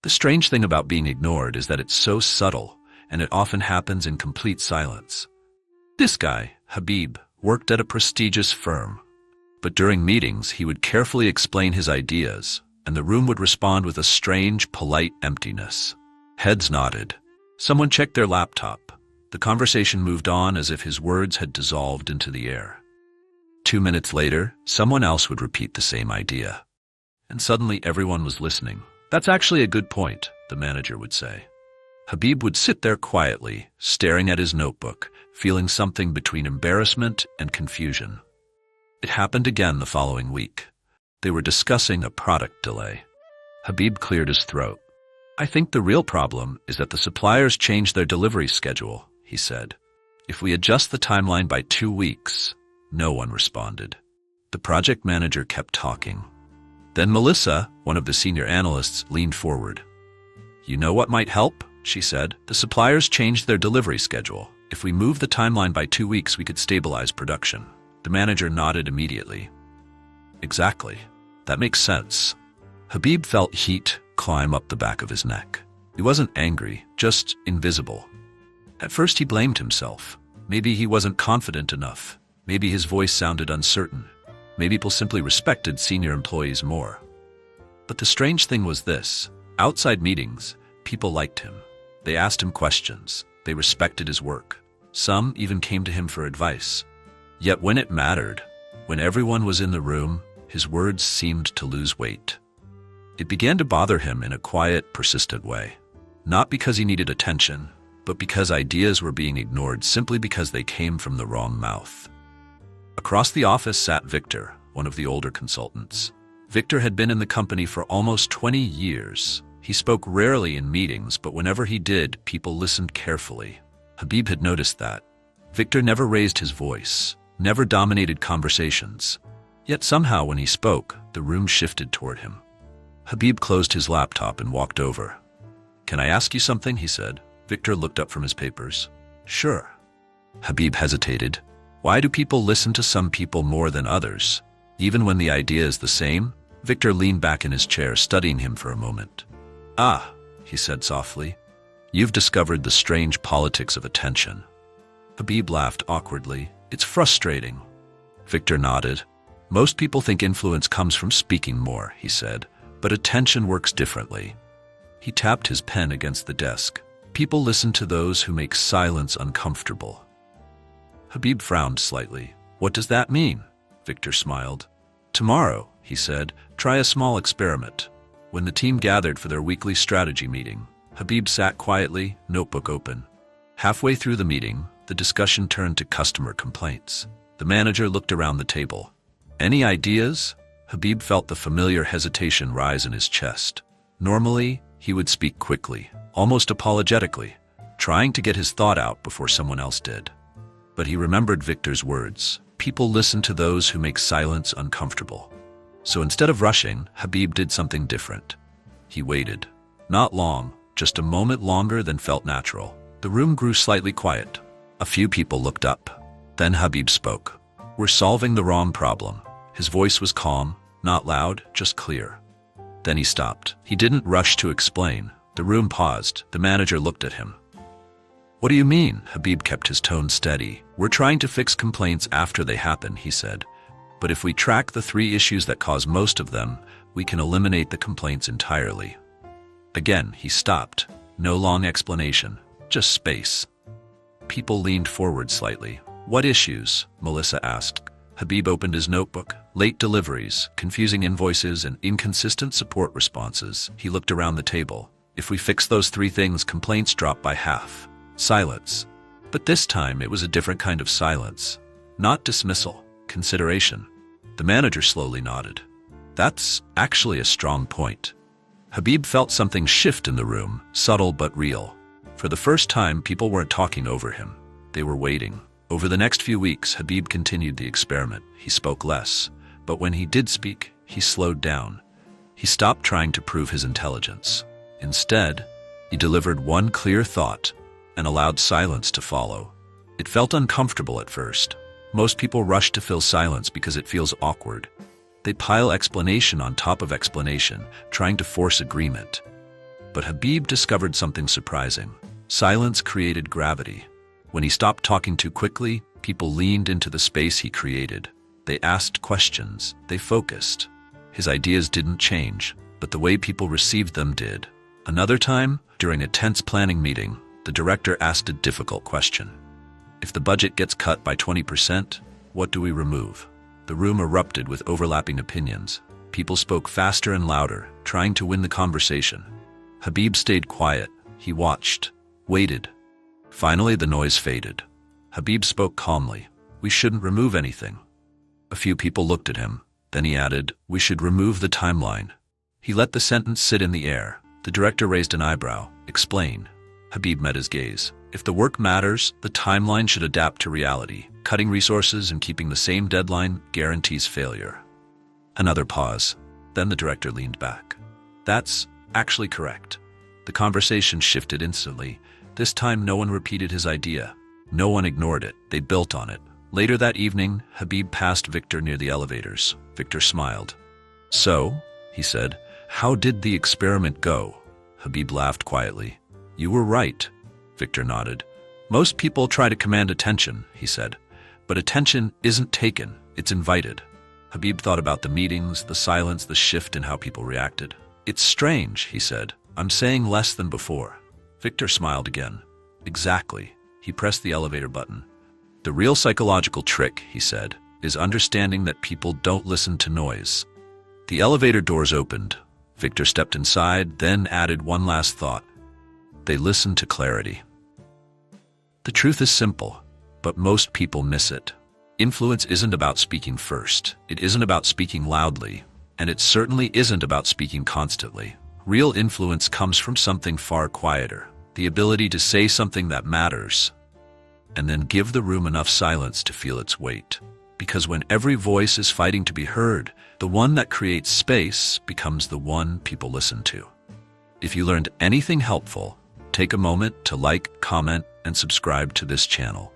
The strange thing about being ignored is that it's so subtle, and it often happens in complete silence. This guy, Habib, worked at a prestigious firm. But during meetings, he would carefully explain his ideas, and the room would respond with a strange, polite emptiness. Heads nodded. Someone checked their laptop. The conversation moved on as if his words had dissolved into the air. 2 minutes later, someone else would repeat the same idea. And suddenly everyone was listening. "That's actually a good point," the manager would say. Habib would sit there quietly, staring at his notebook, feeling something between embarrassment and confusion. It happened again the following week. They were discussing a product delay. Habib cleared his throat. "I think the real problem is that the suppliers changed their delivery schedule," he said. "If we adjust the timeline by 2 weeks," no one responded. The project manager kept talking. Then Melissa, one of the senior analysts, leaned forward. "You know what might help?" she said. "The suppliers changed their delivery schedule. If we move the timeline by 2 weeks, we could stabilize production." The manager nodded immediately. "Exactly. That makes sense." Habib felt heat climb up the back of his neck. He wasn't angry, just invisible. At first he blamed himself. Maybe he wasn't confident enough. Maybe his voice sounded uncertain. Maybe people simply respected senior employees more. But the strange thing was this. Outside meetings, people liked him. They asked him questions. They respected his work. Some even came to him for advice. Yet when it mattered, when everyone was in the room, his words seemed to lose weight. It began to bother him in a quiet, persistent way. Not because he needed attention, but because ideas were being ignored simply because they came from the wrong mouth. Across the office sat Victor, one of the older consultants. Victor had been in the company for almost 20 years. He spoke rarely in meetings, but whenever he did, people listened carefully. Habib had noticed that. Victor never raised his voice, never dominated conversations. Yet somehow when he spoke, the room shifted toward him. Habib closed his laptop and walked over. "Can I ask you something?" he said. Victor looked up from his papers. "Sure." Habib hesitated. Why do people listen to some people more than others? Even when the idea is the same? Victor leaned back in his chair, studying him for a moment. "Ah," he said softly. "You've discovered the strange politics of attention." Habib laughed awkwardly. "It's frustrating." Victor nodded. "Most people think influence comes from speaking more," he said, "but attention works differently." He tapped his pen against the desk. "People listen to those who make silence uncomfortable." Habib frowned slightly. "What does that mean?" Victor smiled. "Tomorrow," he said, "try a small experiment." When the team gathered for their weekly strategy meeting, Habib sat quietly, notebook open. Halfway through the meeting, the discussion turned to customer complaints. The manager looked around the table. "Any ideas?" Habib felt the familiar hesitation rise in his chest. Normally, he would speak quickly, almost apologetically, trying to get his thought out before someone else did. But he remembered Victor's words. People listen to those who make silence uncomfortable. So instead of rushing, Habib did something different. He waited. Not long, just a moment longer than felt natural. The room grew slightly quiet. A few people looked up. Then Habib spoke. "We're solving the wrong problem." His voice was calm, not loud, just clear. Then he stopped. He didn't rush to explain. The room paused. The manager looked at him. "What do you mean?" Habib kept his tone steady. "We're trying to fix complaints after they happen," he said. "But if we track the 3 issues that cause most of them, we can eliminate the complaints entirely." Again, he stopped. No long explanation, just space. People leaned forward slightly. "What issues?" Melissa asked. Habib opened his notebook. "Late deliveries, confusing invoices, and inconsistent support responses." He looked around the table. "If we fix those 3 things, complaints drop by half." Silence. But this time it was a different kind of silence. Not dismissal, consideration. The manager slowly nodded. "That's actually a strong point." Habib felt something shift in the room, subtle but real. For the first time, people weren't talking over him. They were waiting. Over the next few weeks, Habib continued the experiment. He spoke less, but when he did speak, he slowed down. He stopped trying to prove his intelligence. Instead, he delivered one clear thought and allowed silence to follow. It felt uncomfortable at first. Most people rush to fill silence because it feels awkward. They pile explanation on top of explanation, trying to force agreement. But Habib discovered something surprising. Silence created gravity. When he stopped talking too quickly, people leaned into the space he created. They asked questions. They focused. His ideas didn't change, but the way people received them did. Another time, during a tense planning meeting, the director asked a difficult question. If the budget gets cut by 20%, what do we remove? The room erupted with overlapping opinions. People spoke faster and louder, trying to win the conversation. Habib stayed quiet. He watched, waited. Finally, the noise faded. Habib spoke calmly. We shouldn't remove anything. A few people looked at him. Then he added, we should remove the timeline. He let the sentence sit in the air. The director raised an eyebrow. Explain. Habib met his gaze. If the work matters, the timeline should adapt to reality. Cutting resources and keeping the same deadline guarantees failure. Another pause. Then the director leaned back. That's actually correct. The conversation shifted instantly. This time no one repeated his idea. No one ignored it. They built on it. Later that evening, Habib passed Victor near the elevators. Victor smiled. So, he said, how did the experiment go? Habib laughed quietly. You were right. Victor nodded. Most people try to command attention, he said. But attention isn't taken, it's invited. Habib thought about the meetings, the silence, the shift in how people reacted. It's strange, he said. I'm saying less than before. Victor smiled again. Exactly. He pressed the elevator button. The real psychological trick, he said, is understanding that people don't listen to noise. The elevator doors opened. Victor stepped inside, then added one last thought. They listen to clarity. The truth is simple, but most people miss it. Influence isn't about speaking first. It isn't about speaking loudly. And it certainly isn't about speaking constantly. Real influence comes from something far quieter. The ability to say something that matters, and then give the room enough silence to feel its weight. Because when every voice is fighting to be heard, the one that creates space becomes the one people listen to. If you learned anything helpful, take a moment to like, comment, and subscribe to this channel.